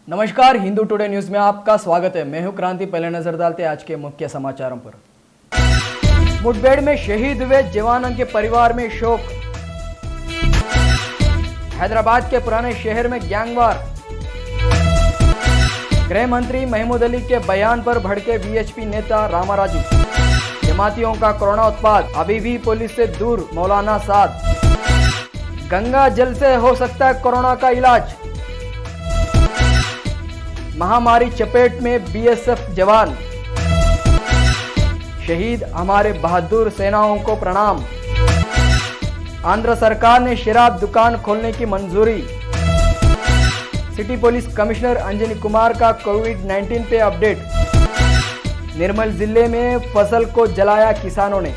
नमस्कार, Hindu today news में आपका स्वागत है। मैं हूं क्रांति। पहले नजर डालते हैं आज के मुख्य समाचारों पर। मुठभेड़ में शहीद हुए जवानों के परिवार में शोक। हैदराबाद के पुराने शहर में गैंगवार। गृह मंत्री महमूद अली के बयान पर भड़के वीएचपी नेता रामाराजू। जमातियों का कोरोना उत्पात अभी भी पुलिस से दूर, मौलाना साद। गंगा जल से हो सकता है कोरोना का इलाज। महामारी चपेट में बीएसएफ जवान। शहीद हमारे बहादुर सेनाओं को प्रणाम। आंध्र सरकार ने शराब दुकान खोलने की मंजूरी। City police commissioner Anjani Kumar का कोविड-19 पे अपडेट। निर्मल जिले में फसल को जलाया किसानों ने।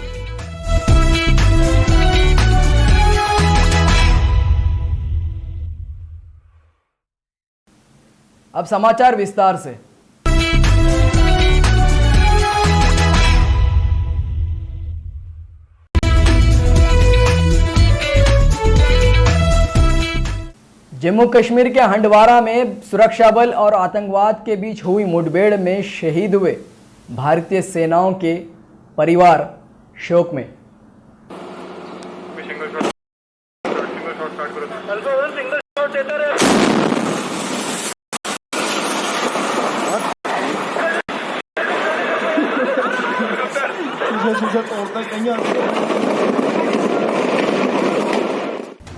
अब समाचार विस्तार से। जम्मू कश्मीर के हंडवारा में सुरक्षा बल और आतंकवाद के बीच हुई मुठभेड़ में शहीद हुए भारतीय सेनाओं के परिवार शोक में।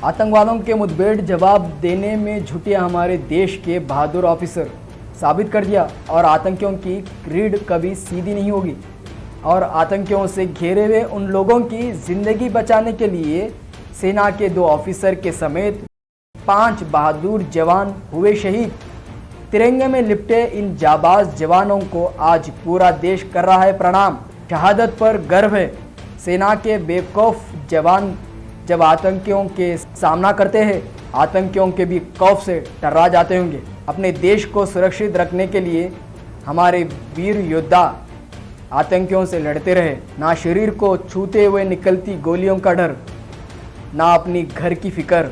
आतंकवादियों के मुठभेड़ जवाब देने में जुटे हमारे देश के बहादुर ऑफिसर साबित कर दिया और आतंकियों की रीढ़ कभी सीधी नहीं होगी। और आतंकियों से घिरे हुए उन लोगों की जिंदगी बचाने के लिए सेना के 2 ऑफिसर के समेत 5 बहादुर जवान हुए शहीद। तिरंगे में लिपटे इन जाबाज जवानों को आज पूरा देश कर रहा है प्रणाम। शहादत पर गर्व है। सेना के बेखौफ जवान जब आतंकियों के सामना करते हैं, आतंकियों के भी खौफ से टर्रा जाते होंगे। अपने देश को सुरक्षित रखने के लिए हमारे वीर योद्धा आतंकियों से लड़ते रहे। ना शरीर को छूते हुए निकलती गोलियों का डर, ना अपनी घर की फिक्र,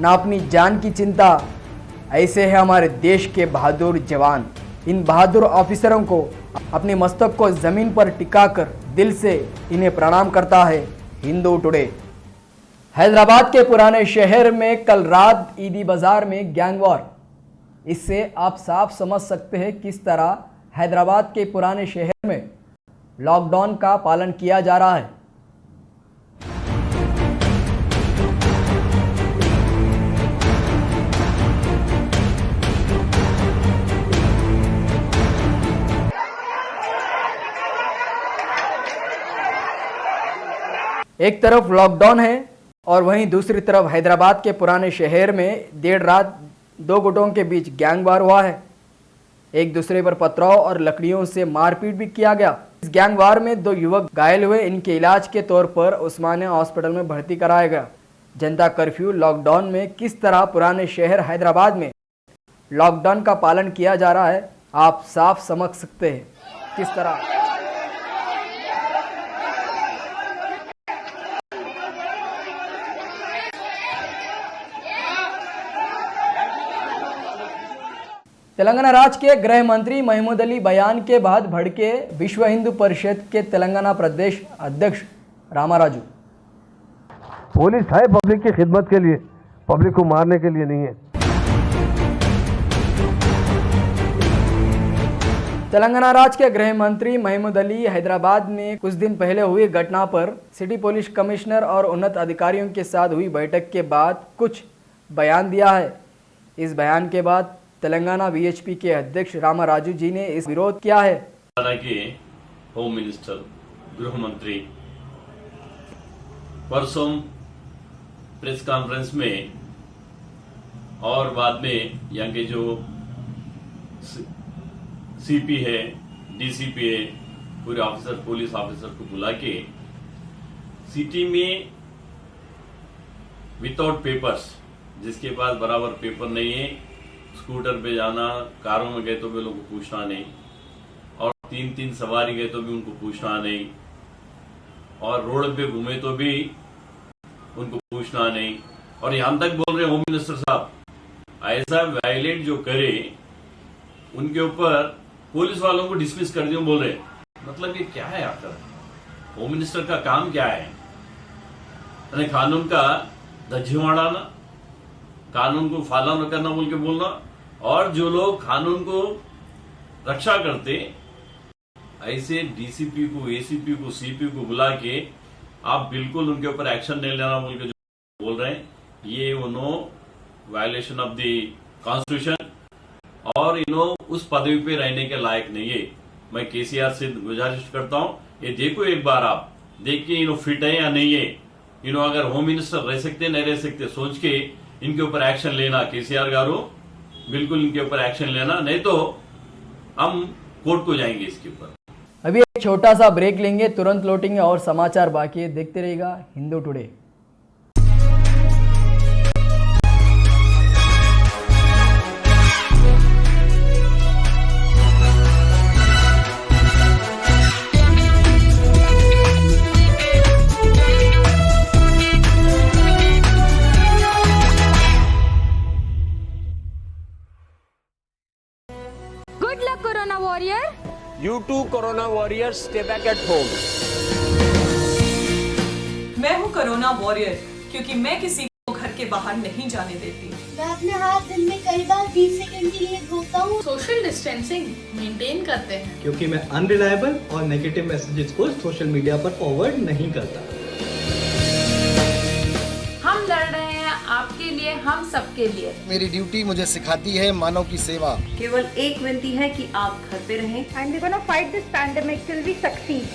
ना अपनी जान की चिंता। ऐसे है हमारे देश के बहादुर जवान। इन बहादुर ऑफिसरों को अपने मस्तक को जमीन पर टिकाकर दिल से इन्हें प्रणाम करता है हिंदू टुडे। हैदराबाद के पुराने शहर में कल रात ईदी बाजार में गैंगवॉर। इससे आप साफ समझ सकते हैं किस तरह हैदराबाद के पुराने शहर में लॉकडाउन का पालन किया जा रहा है। एक तरफ लॉकडाउन है और वहीं दूसरी तरफ हैदराबाद के पुराने शहर में देर रात 2 गुटों के बीच गैंगवार हुआ है। एक दूसरे पर पथराव और लकड़ियों से मारपीट भी किया गया। इस गैंगवार में 2 युवक घायल हुए। इनके इलाज के तौर पर उस्मानिया हॉस्पिटल में भर्ती कराया गया। जनता कर्फ्यू लॉकडाउन में किस तरह पुराने शहर हैदराबाद में लॉकडाउन का पालन किया जा रहा है, आप साफ समझ सकते हैं किस तरह। तेलंगाना राज्य के गृह मंत्री महमूद अली बयान के बाद भड़के विश्व हिंदू परिषद के तेलंगाना प्रदेश अध्यक्ष रामाराजू। पुलिस है पब्लिक की खिदमत के लिए, पब्लिक को मारने के लिए नहीं है। तेलंगाना राज्य के गृह मंत्री महमूद अली हैदराबाद में कुछ दिन पहले हुई घटना पर सिटी पुलिस कमिश्नर और उन्नत अधिकारियों के साथ हुई बैठक के बाद कुछ बयान दिया है। इस बयान के बाद तेलंगाना वीएचपी के अध्यक्ष रामाराजू जी ने इस विरोध किया है। के होम मिनिस्टर गृह मंत्री परसों प्रेस कॉन्फ्रेंस में और बाद में यहाँ के जो सीपी है, डीसीपी है, पूरे ऑफिसर पुलिस ऑफिसर को बुला के सिटी में विदाउट पेपर्स, जिसके पास बराबर पेपर नहीं है, स्कूटर पे जाना, कारों में गए तो भी लोगों को पूछना नहीं, और 3-3 सवारी गए तो भी उनको पूछना नहीं, और रोड पे घूमे तो भी उनको पूछना नहीं। और यहां तक बोल रहे होम मिनिस्टर साहब, ऐसा वायलेट जो करे उनके ऊपर पुलिस वालों को डिसमिस कर दिया बोल रहे। मतलब ये क्या है आखिर? होम मिनिस्टर का काम क्या है? यानी कानून का धज्जियां उड़ाना, कानून को फॉलो न करना बोल के बोलना, और जो लोग कानून को रक्षा करते ऐसे डीसीपी को, एसीपी को, सीपी को बुला के आप बिल्कुल उनके ऊपर एक्शन नहीं लेना बोल के जो बोल रहे हैं, ये वायलेशन ऑफ द कॉन्स्टिट्यूशन, और उस पदवी पे रहने के लायक नहीं है। मैं केसीआर से गुजारिश करता हूं, ये देखो एक बार, आप देख के फिट है या नहीं है, अगर होम मिनिस्टर रह सकते नहीं रह सकते सोच के इनके ऊपर एक्शन लेना। केसीआर गारू बिल्कुल इनके ऊपर एक्शन लेना, नहीं तो हम कोर्ट को जाएंगे इसके ऊपर। अभी एक छोटा सा ब्रेक लेंगे, तुरंत लौटेंगे और समाचार बाकी है, देखते रहेगा Hindu today. Good luck, Corona Warrior. You too, Corona Warriors, stay back at home. मैं हूँ कोरोना वॉरियर क्योंकि मैं किसी को घर के बाहर नहीं जाने देती। मैं अपने हाथ दिन में कई बार 20 सेकंड के लिए धोता हूँ। सोशल डिस्टेंसिंग मेंटेन करते हैं क्योंकि मैं अनरिलायबल और नेगेटिव मैसेजेस को सोशल मीडिया पर फॉरवर्ड नहीं करता। हम लड़ रहे हैं आपके लिए, हम सबके लिए। मेरी ड्यूटी मुझे सिखाती है मानव की सेवा। केवल एक विनती है कि आप घर पे रहें। And we're gonna fight this pandemic till we succeed.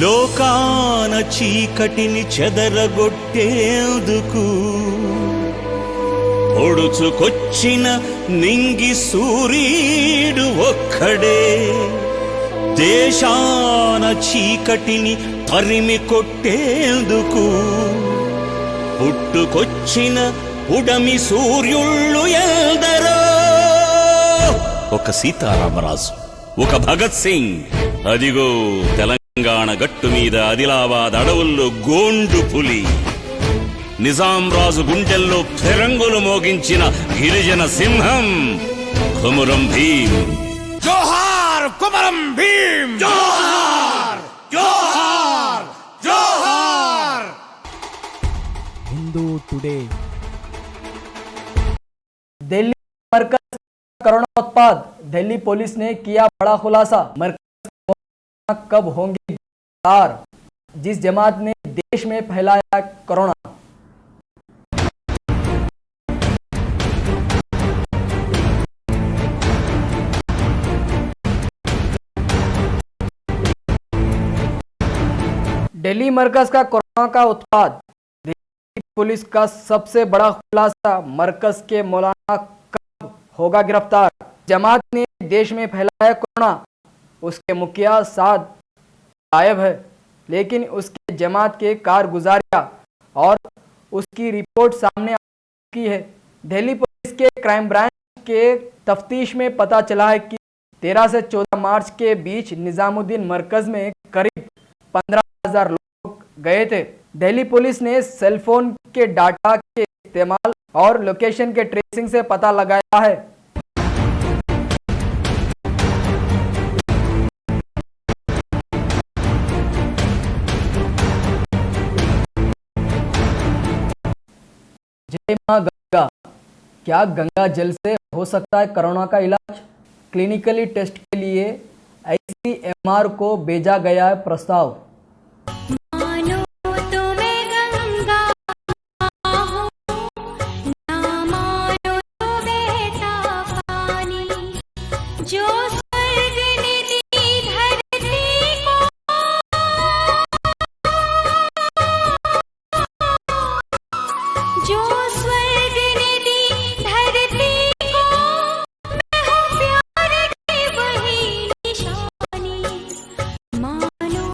లోకాన చీకటిని చెదరగొట్టేందుకు పొడుచుకొచ్చిన నింగి సూర్యుడు ఒక్కడే, దేశాన చీకటిని తరిమి కొట్టేందుకు పుట్టుకొచ్చిన ఉడమి సూర్యుళ్ళు ఎందరో. ఒక సీతారామరాజు, ఒక భగత్ సింగ్, అదిగో తెలంగాణ గట్టు మీద ఆదిలాబాద్ అడవుల్లో గోండు పులి, నిజాం రాజు గుండెల్లో ఫిరంగులు మోగించిన గిరిజన సింహం కొమురం భీం. జోహార్ కొమరం భీమ్, జోహార్ జోహార్ జోహార్. हिंदू टुडे। दिल्ली मरकज कोरोना उत्पाद, दिल्ली पुलिस ने किया बड़ा खुलासा। मरकज कब होंगे गिरफ्तार, जिस जमात ने देश में फैलाया कोरोना। दिल्ली मरकज का कोरोना का उत्पाद, दिल्ली पुलिस का सबसे बड़ा खुलासा। मरकज के मौलाना कब होगा गिरफ्तार, जमात ने देश में फैलाया कोरोना। उसके मुखिया साद गायब है, लेकिन उसके जमात के कारगुजारियां और उसकी रिपोर्ट सामने आ चुकी है। दिल्ली पुलिस के क्राइम ब्रांच के तफ्तीश में पता चला है कि 13 से 14 मार्च के बीच निजामुद्दीन मरकज में करीब 15,000 लोग गए थे। दिल्ली पुलिस ने सेलफोन के डाटा के इस्तेमाल और लोकेशन के ट्रेसिंग से पता लगाया है। जय मां गंगा, क्या गंगा जल से हो सकता है कोरोना का इलाज? क्लिनिकली टेस्ट के लिए ICMR को भेजा गया है प्रस्ताव। मानो तो मैं जो स्वर्ग ने दी धरती को, जो स्वर्ग ने दी धरती को, मैं हूँ प्यार की वही निशानी, मानो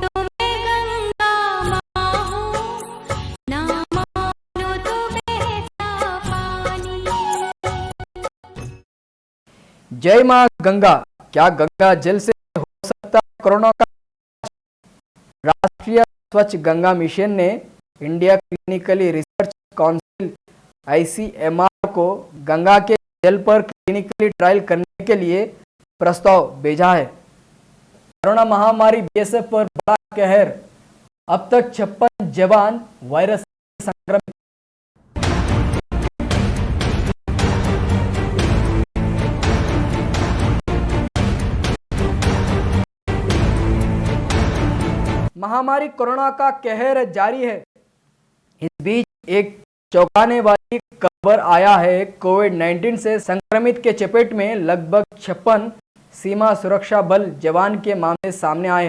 तो मैं गंगा माँ हूँ, ना मानो तो बहता पानी। जय मां गंगा। क्या गंगा जल से हो सकता है कोरोना का? राष्ट्रीय स्वच्छ गंगा मिशन ने India clinically research council ICMR को गंगा के जल पर क्लिनिकली ट्रायल करने के लिए प्रस्ताव भेजा है। कोरोना महामारी BSF पर बड़ा कहर, अब तक 56 जवान वायरस से संक्रमित। महामारी कोरोना का कहर जारी है। इस बीच एक चौंकाने वाली खबर आया है। कोविड-19 से संक्रमित के चपेट में लगभग 56 सीमा सुरक्षा बल जवान के मामले सामने आए।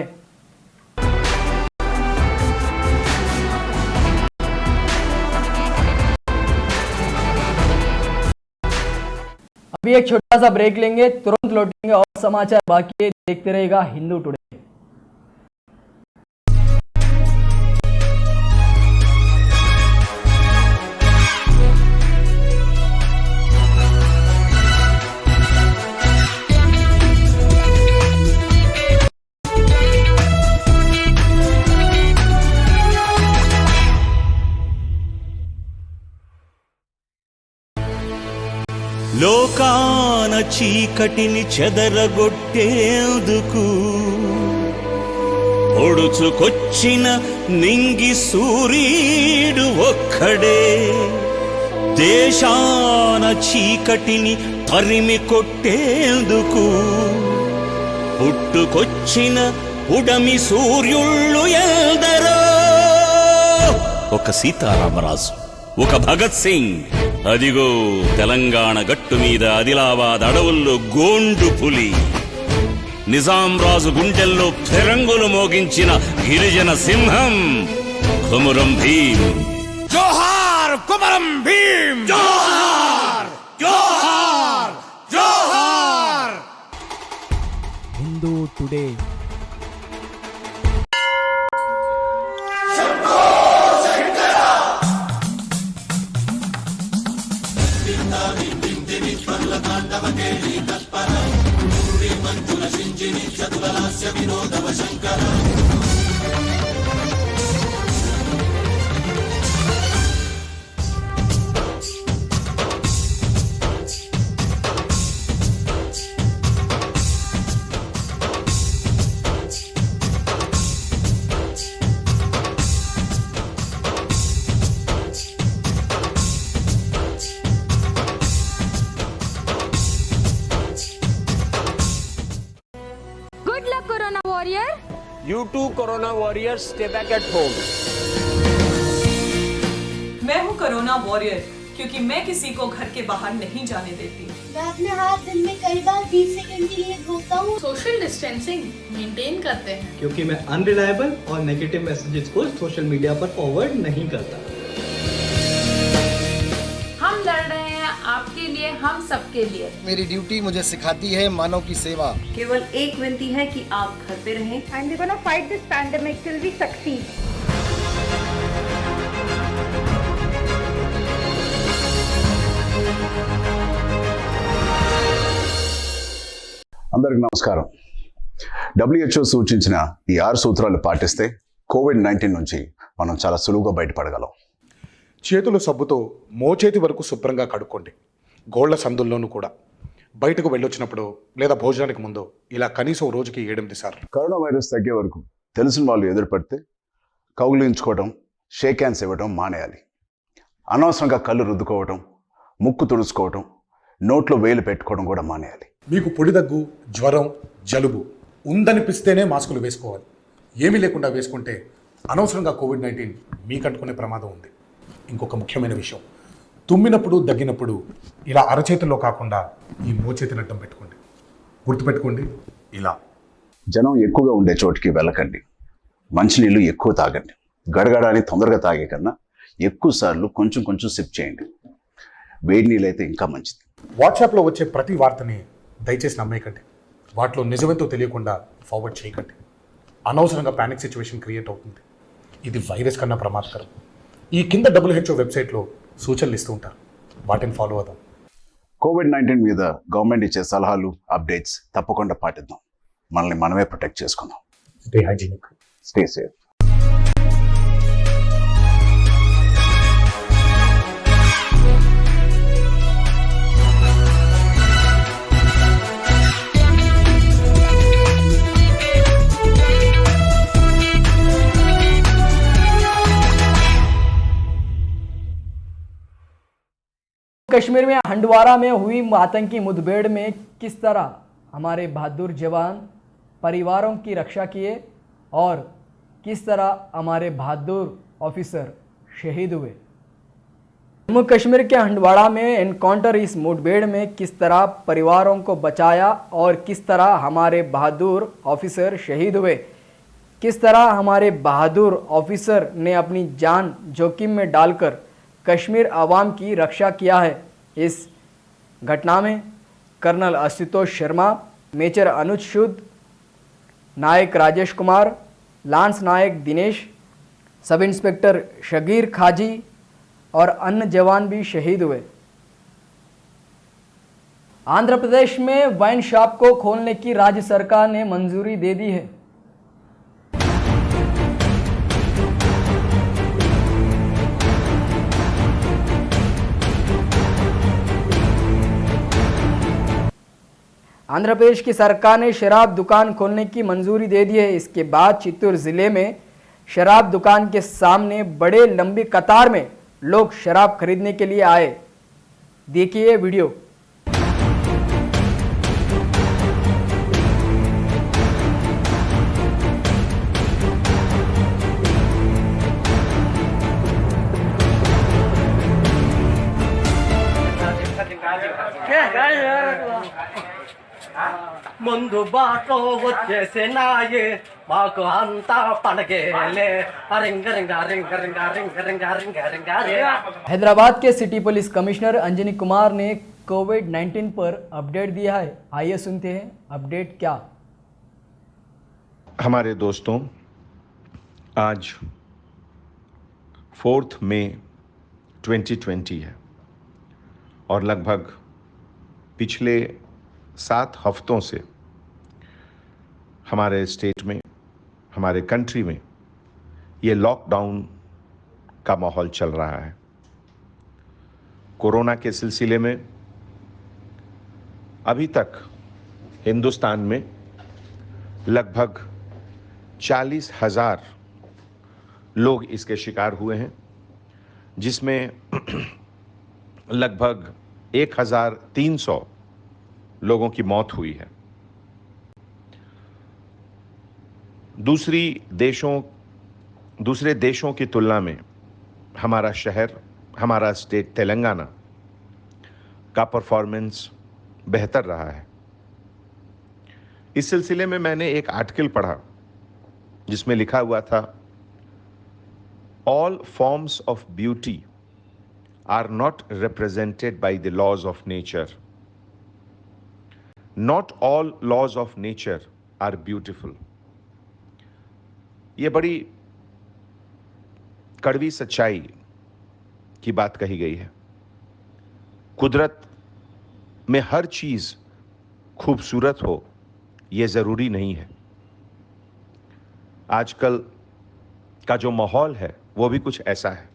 अभी एक छोटा सा ब्रेक लेंगे, तुरंत लौटेंगे और समाचार बाकी देखते रहेगा हिंदू टुडे। లోకాన చీకటిని చెదరగొట్టేందుకు పొడుచుకొచ్చిన నింగి సూర్యుడు ఒక్కడే, దేశాన చీకటిని తరిమి కొట్టేందుకు పుట్టుకొచ్చిన ఉడమి సూర్యుళ్ళు ఎందరో. ఒక సీతారామరాజు, ఒక భగత్ సింగ్, అదిగో తెలంగాణ గట్టు మీద ఆదిలాబాద్ అడవుల్లో గోండు పులి, నిజాం రాజు గుండెల్లో ఫిరంగులు మోగించిన గిరిజన సింహం కుమరం భీం. జోహార్ కుమరం భీం, జోహార్ జోహార్ జోహార్. Hindu today. Good luck, Corona Warrior. You too, Corona Warriors, stay back at home. मैं हूँ कोरोना वॉरियर क्योंकि मैं किसी को घर के बाहर नहीं जाने देती। मैं अपने हाथ दिन में कई बार 20 सेकंड के लिए धोता हूँ। सोशल डिस्टेंसिंग मेंटेन करते हैं क्योंकि मैं अनरिलायबल और नेगेटिव मैसेजेस को सोशल मीडिया पर फॉरवर्ड नहीं करता। हम लड़ रहे हैं आपके लिए, हम सबके लिए। मेरी ड्यूटी मुझे सिखाती है मानव की सेवा। केवल एक विनती है कि आप घर पे रहें। And we're gonna fight this pandemic till we succeed. అందరికి నమస్కారం. WHO సూచించిన ఈ 6 సూత్రాలు పాటిస్తే కోవిడ్-19 నుంచి మనం చాలా సులువుగా బయటపడగలం. చేతులు సబ్బుతో మోచేతి వరకు శుభ్రంగా కడుక్కోండి. గోళ్ల సందుల్లోనూ కూడా. బయటకు వెళ్ళొచ్చినప్పుడు లేదా భోజనానికి ముందు ఇలా కనీసం రోజుకి 7-8 సార్లు. కరోనా వైరస్ తగ్గే వరకు తెలిసిన వాళ్ళు ఎదురుపడితే కౌగిలించుకోవడం, షేక్ హ్యాండ్స్ ఇవ్వడం మానేయాలి. అనవసరంగా కళ్ళు రుద్దుకోవడం, ముక్కు తుడుచుకోవడం, నోట్లో వేలు పెట్టుకోవడం కూడా మానేయాలి. మీకు పొడి దగ్గు, జ్వరం, జలుబు ఉందనిపిస్తేనే మాస్కులు వేసుకోవాలి. ఏమీ లేకుండా వేసుకుంటే అనవసరంగా కోవిడ్-19 మీకు అంటుకునే ప్రమాదం ఉంది. ఇంకొక ముఖ్యమైన విషయం, తుమ్మినప్పుడు దగ్గినప్పుడు ఇలా అరచేతిలో కాకుండా ఈ మోచేతిని అడ్డం పెట్టుకోండి. గుర్తుపెట్టుకోండి ఇలా. జనం ఎక్కువగా ఉండే చోటికి వెళ్ళకండి. మంచినీళ్ళు ఎక్కువ తాగండి. గడగడాన్ని తొందరగా తాగే కన్నా ఎక్కువ సార్లు కొంచెం కొంచెం సిప్ చేయండి. వేడి నీళ్ళు అయితే ఇంకా మంచిది. వాట్సాప్లో వచ్చే ప్రతి వార్తని దయచేసి నమ్మేయకండి. వాటిలో నిజమేంతో తెలియకుండా ఫార్వర్డ్ చేయకండి. అనవసరంగా ప్యానిక్ సిచ్యువేషన్ క్రియేట్ అవుతుంది. ఇది వైరస్ కన్నా ప్రమాదకరం. ఈ కింద WHO వెబ్సైట్లో సూచనలు ఇస్తూ ఉంటారు, వాటిని ఫాలో అవుదాం. COVID-19 మీద గవర్నమెంట్ ఇచ్చే సలహాలు, అప్డేట్స్ తప్పకుండా పాటిద్దాం. మనల్ని మనమే ప్రొటెక్ట్ చేసుకుందాం. Stay hygienic, stay safe. Kashmir में हंडवारा में हुई आतंकी मुठभेड़ में किस तरह हमारे बहादुर जवान परिवारों की रक्षा किए और किस तरह हमारे बहादुर ऑफिसर शहीद हुए। जम्मू कश्मीर के हंडवाड़ा में एनकाउंटर, इस मुठभेड़ में किस तरह परिवारों को बचाया और किस तरह हमारे बहादुर ऑफिसर शहीद हुए। किस तरह हमारे बहादुर ऑफिसर ने अपनी जान जोखिम में डालकर कश्मीर आवाम की रक्षा किया है। इस घटना में कर्नल आशुतोष शर्मा, मेजर अनुज शुद्ध, नायक राजेश कुमार, लांस नायक दिनेश, सब इंस्पेक्टर शगीर खाजी और अन्य जवान भी शहीद हुए। आंध्र प्रदेश में वाइन शॉप को खोलने की राज्य सरकार ने मंजूरी दे दी है। आंध्र प्रदेश की सरकार ने शराब दुकान खोलने की मंजूरी दे दी है। इसके बाद चित्तूर जिले में शराब दुकान के सामने बड़े लंबी कतार में लोग शराब खरीदने के लिए आए। देखिए वीडियो। ముందు బాటో వచ్చేసే నాయే మాకు అంతా పండగేలే రింగ రింగ రింగ రింగ రింగ రింగ రింగ రింగ हैदराबाद के city police commissioner Anjani Kumar ने कोविड-19 पर अपडेट दिया है। आइए सुनते हैं अपडेट क्या। हमारे दोस्तों, आज 4 मई 2020 है और लगभग पिछले 7 हफ्तों से हमारे स्टेट में, हमारे कंट्री में ये लॉकडाउन का माहौल चल रहा है। कोरोना के सिलसिले में अभी तक हिंदुस्तान में लगभग 40,000 लोग इसके शिकार हुए हैं, जिसमें लगभग 1,300 लोगों की मौत हुई है। दूसरे देशों की तुलना में हमारा शहर, हमारा स्टेट तेलंगाना का परफॉर्मेंस बेहतर रहा है। इस सिलसिले में मैंने एक आर्टिकल पढ़ा जिसमें लिखा हुआ था, all forms of beauty are not represented by the laws of nature, not all laws of nature are beautiful. ये बड़ी कड़वी सच्चाई की बात कही गई है। कुदरत में हर चीज खूबसूरत हो ये जरूरी नहीं है। आजकल का जो माहौल है वो भी कुछ ऐसा है।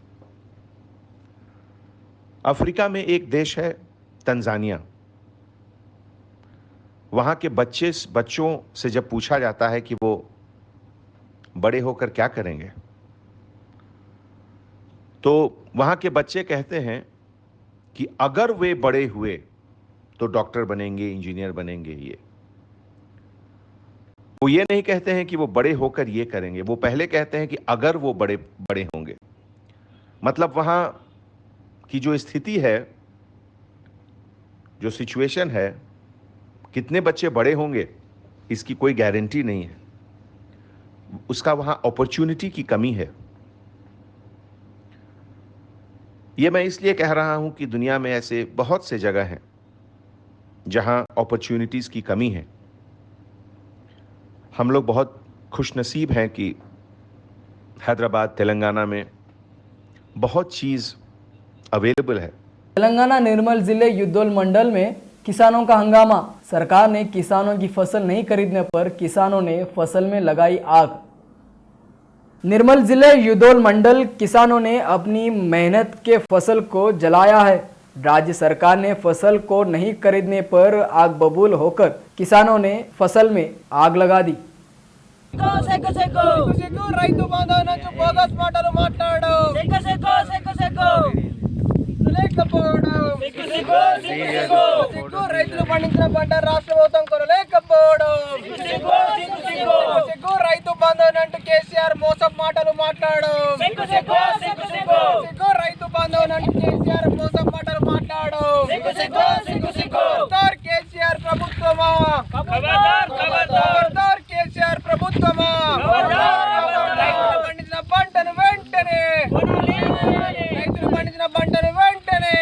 अफ्रीका में एक देश है तंजानिया। वहाँ के बच्चों से जब पूछा जाता है कि वो बड़े होकर क्या करेंगे, तो वहाँ के बच्चे कहते हैं कि अगर वे बड़े हुए तो डॉक्टर बनेंगे, इंजीनियर बनेंगे। वो ये नहीं कहते हैं कि वो बड़े होकर ये करेंगे, वो पहले कहते हैं कि अगर वो बड़े होंगे। मतलब वहाँ की जो स्थिति है, जो सिचुएशन है, कितने बच्चे बड़े होंगे इसकी कोई गारंटी नहीं है। उसका वहां अपॉर्चुनिटी की कमी है। यह मैं इसलिए कह रहा हूं कि दुनिया में ऐसे बहुत से जगह हैं जहां अपॉर्चुनिटीज की कमी है। हम लोग बहुत खुशनसीब हैं कि हैदराबाद तेलंगाना में बहुत चीज़ अवेलेबल है। तेलंगाना निर्मल जिले युद्धोल मंडल में किसानों का हंगामा। सरकार ने किसानों की फसल नहीं खरीदने पर किसानों ने फसल में लगाई आग। निर्मल जिले युद्धोल मंडल किसानों ने अपनी मेहनत के फसल को जलाया है। राज्य सरकार ने फसल को नहीं खरीदने पर आग बबूल होकर किसानों ने फसल में आग लगा दी। రైతు బాంధవ నుంచి బోగస్ మాటలు మాట్లాడు లేకపోవడం సిగ్గు రైతులు పండించిన పంట రాష్ట్ర ప్రభుత్వం కొనలేకపోవడం సిగ్గు రైతు బాంధవ అంటూ కేసీఆర్ మోసం మాటలు మాట్లాడు సిగ్గు రైతు బాంధవ అంటూ కేసీఆర్ మోసం మాటలు మాట్లాడు ఖబర్దార్ కేసీఆర్ ప్రభుత్వమా ఖబర్దార్ కేసీఆర్ ప్రభుత్వమా పండించిన పంటను వెంటనే రైతులు పండించిన పంటను వెంటనే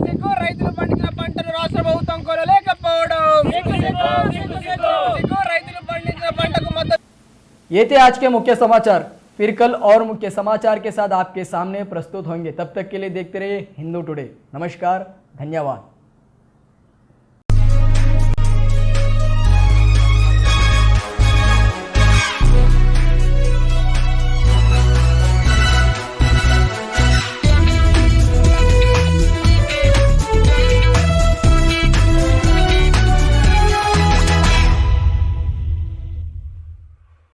సిగ్గు రైతులు పండించిన పంటను రాష్ట్ర ప్రభుత్వం కొనలేకపోవడం సిగ్గు రైతులు పండించిన పంటకు మద్దతు। ये थे आज के मुख्य समाचार। फिर कल और मुख्य समाचार के साथ आपके सामने प्रस्तुत होंगे। तब तक के लिए देखते रहिए हिंदू टुडे। नमस्कार, धन्यवाद।